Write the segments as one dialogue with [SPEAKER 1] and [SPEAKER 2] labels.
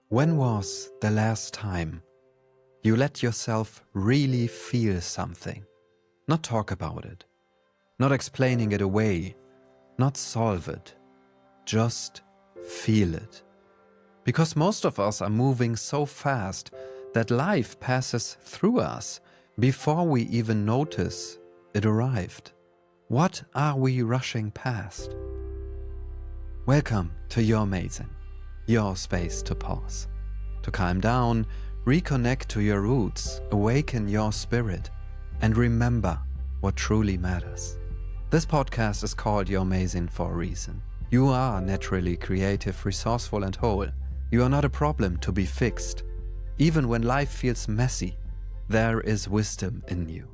[SPEAKER 1] When was the last time you let yourself really feel something? Not talk about it, not explaining it away, not solve it, just feel it. Because most of us are moving so fast that life passes through us before we even notice it arrived. What are we rushing past? Welcome to JORMAZIN, your space to pause, to calm down, reconnect to your roots, awaken your spirit, and remember what truly matters. This podcast is called JORMAZIN for a reason. You are naturally creative, resourceful, and whole. You are not a problem to be fixed. Even when life feels messy, there is wisdom in you.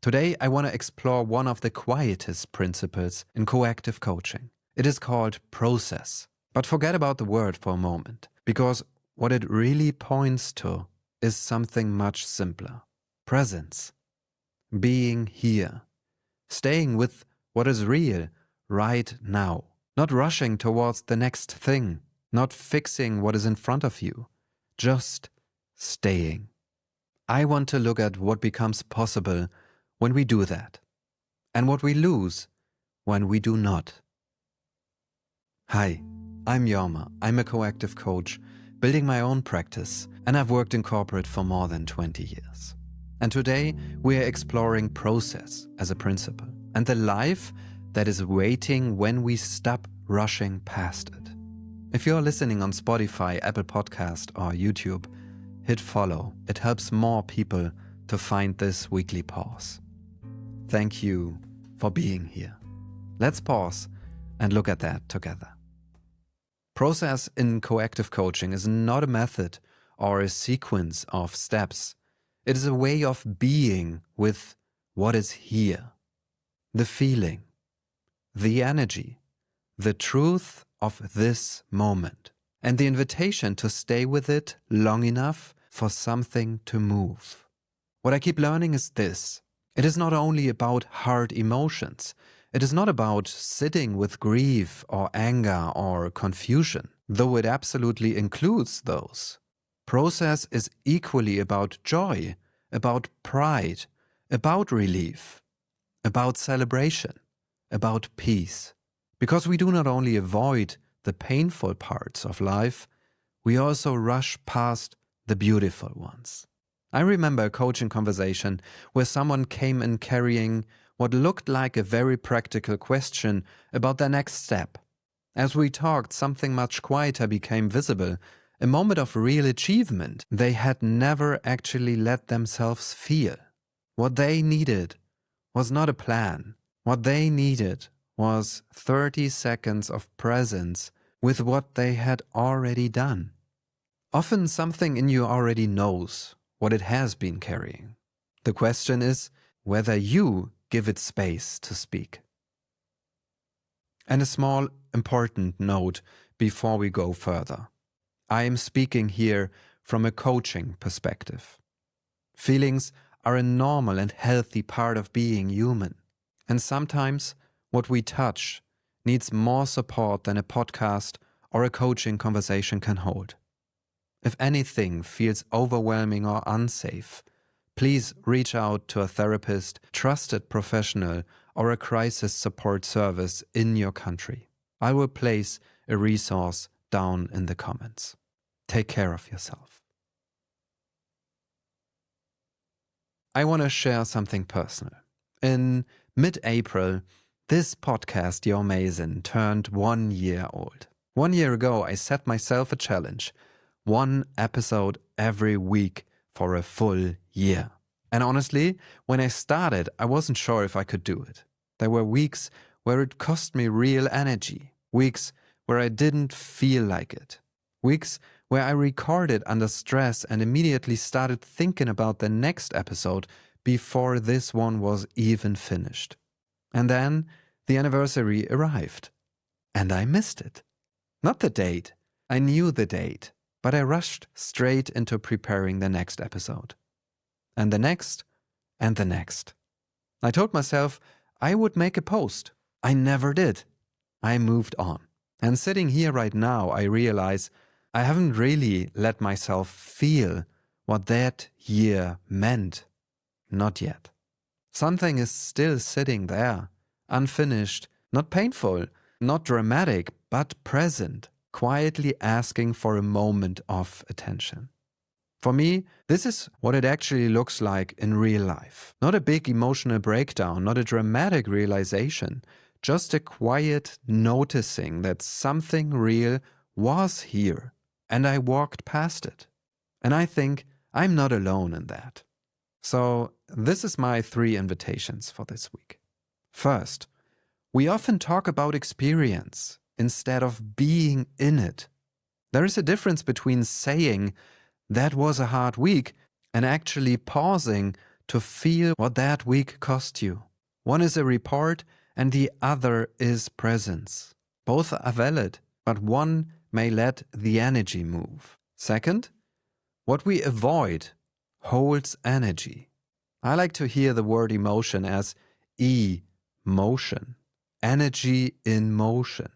[SPEAKER 1] Today, I want to explore one of the quietest principles in coactive coaching. It is called process. But forget about the word for a moment, because what it really points to is something much simpler. Presence. Being here. Staying with what is real right now. Not rushing towards the next thing. Not fixing what is in front of you. Just staying. I want to look at what becomes possible when we do that, and what we lose when we do not. Hi, I'm Jorma. I'm a coactive coach, building my own practice, and I've worked in corporate for more than 20 years. And today, we are exploring process as a principle, and the life that is waiting when we stop rushing past it. If you're listening on Spotify, Apple Podcast, or YouTube, hit follow. It helps more people to find this weekly pause. Thank you for being here. Let's pause and look at that together. Process in coactive coaching is not a method or a sequence of steps. It is a way of being with what is here. The feeling, the energy, the truth of this moment, and the invitation to stay with it long enough for something to move. What I keep learning is this. It is not only about hard emotions. It is not about sitting with grief or anger or confusion, though it absolutely includes those. Process is equally about joy, about pride, about relief, about celebration, about peace. Because we do not only avoid the painful parts of life, we also rush past the beautiful ones. I remember a coaching conversation where someone came in carrying what looked like a very practical question about their next step. As we talked, something much quieter became visible, a moment of real achievement they had never actually let themselves feel. What they needed was not a plan. What they needed was 30 seconds of presence with what they had already done. Often something in you already knows what it has been carrying. The question is whether you give it space to speak. And a small, important note before we go further. I am speaking here from a coaching perspective. Feelings are a normal and healthy part of being human. And sometimes what we touch needs more support than a podcast or a coaching conversation can hold. If anything feels overwhelming or unsafe, please reach out to a therapist, trusted professional, or a crisis support service in your country. I will place a resource down in the comments. Take care of yourself. I want to share something personal. In mid-April, this podcast, JORMAZIN, turned 1 year old. 1 year ago, I set myself a challenge. 1 episode every week for a full year. And honestly, when I started, I wasn't sure if I could do it. There were weeks where it cost me real energy. Weeks where I didn't feel like it. Weeks where I recorded under stress and immediately started thinking about the next episode before this one was even finished. And then the anniversary arrived. And I missed it. Not the date. I knew the date. But I rushed straight into preparing the next episode. And the next, and the next. I told myself I would make a post. I never did. I moved on. And sitting here right now, I realize I haven't really let myself feel what that year meant. Not yet. Something is still sitting there, unfinished, not painful, not dramatic, but present, quietly asking for a moment of attention. For me, this is what it actually looks like in real life. Not a big emotional breakdown, not a dramatic realization, just a quiet noticing that something real was here, and I walked past it. And I think I'm not alone in that. So this is my 3 invitations for this week. First, we often talk about experience instead of being in it. There is a difference between saying, "That was a hard week," and actually pausing to feel what that week cost you. One is a report and the other is presence. Both are valid, but one may let the energy move. Second, what we avoid holds energy. I like to hear the word emotion as e-motion, energy in motion.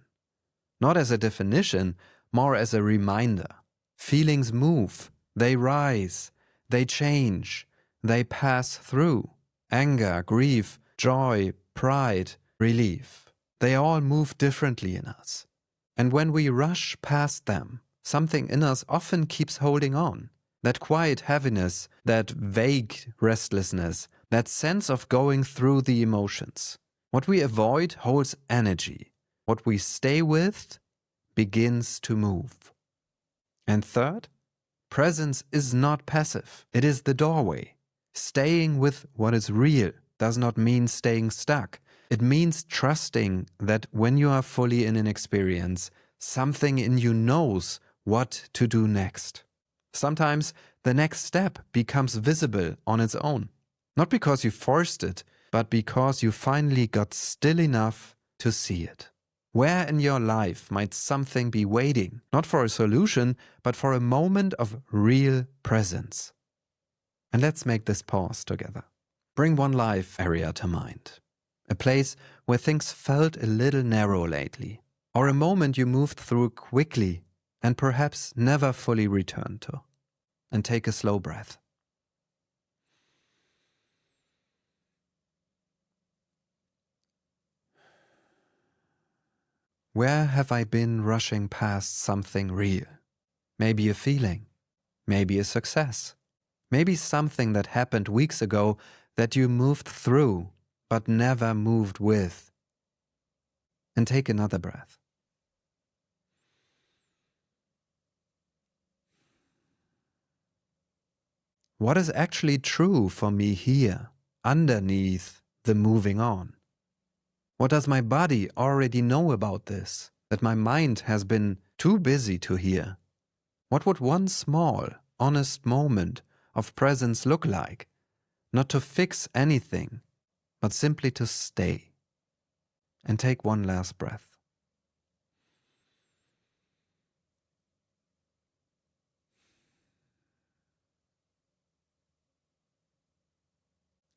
[SPEAKER 1] Not as a definition, more as a reminder. Feelings move, they rise, they change, they pass through. Anger, grief, joy, pride, relief. They all move differently in us. And when we rush past them, something in us often keeps holding on. That quiet heaviness, that vague restlessness, that sense of going through the emotions. What we avoid holds energy. What we stay with begins to move. And third, presence is not passive. It is the doorway. Staying with what is real does not mean staying stuck. It means trusting that when you are fully in an experience, something in you knows what to do next. Sometimes the next step becomes visible on its own. Not because you forced it, but because you finally got still enough to see it. Where in your life might something be waiting, not for a solution, but for a moment of real presence? And let's make this pause together. Bring one life area to mind. A place where things felt a little narrow lately, or a moment you moved through quickly and perhaps never fully returned to. And take a slow breath. Where have I been rushing past something real? Maybe a feeling, maybe a success, maybe something that happened weeks ago that you moved through but never moved with. And take another breath. What is actually true for me here, underneath the moving on? What does my body already know about this, that my mind has been too busy to hear? What would one small, honest moment of presence look like? Not to fix anything, but simply to stay. And take one last breath.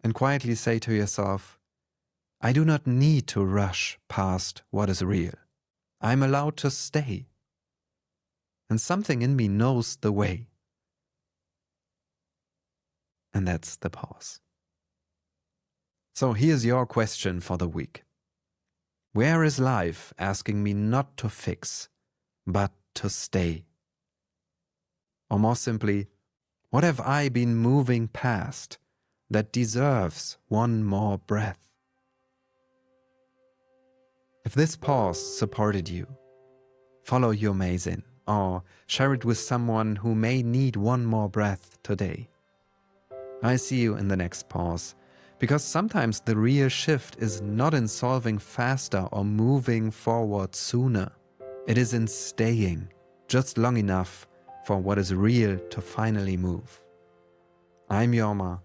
[SPEAKER 1] And quietly say to yourself, I do not need to rush past what is real. I'm allowed to stay. And something in me knows the way. And that's the pause. So here's your question for the week. Where is life asking me not to fix, but to stay? Or more simply, what have I been moving past that deserves one more breath? If this pause supported you, follow JORMAZIN or share it with someone who may need one more breath today. I see you in the next pause, because sometimes the real shift is not in solving faster or moving forward sooner. It is in staying just long enough for what is real to finally move. I'm Jorma,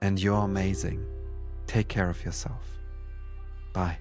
[SPEAKER 1] and you're amazing. Take care of yourself. Bye.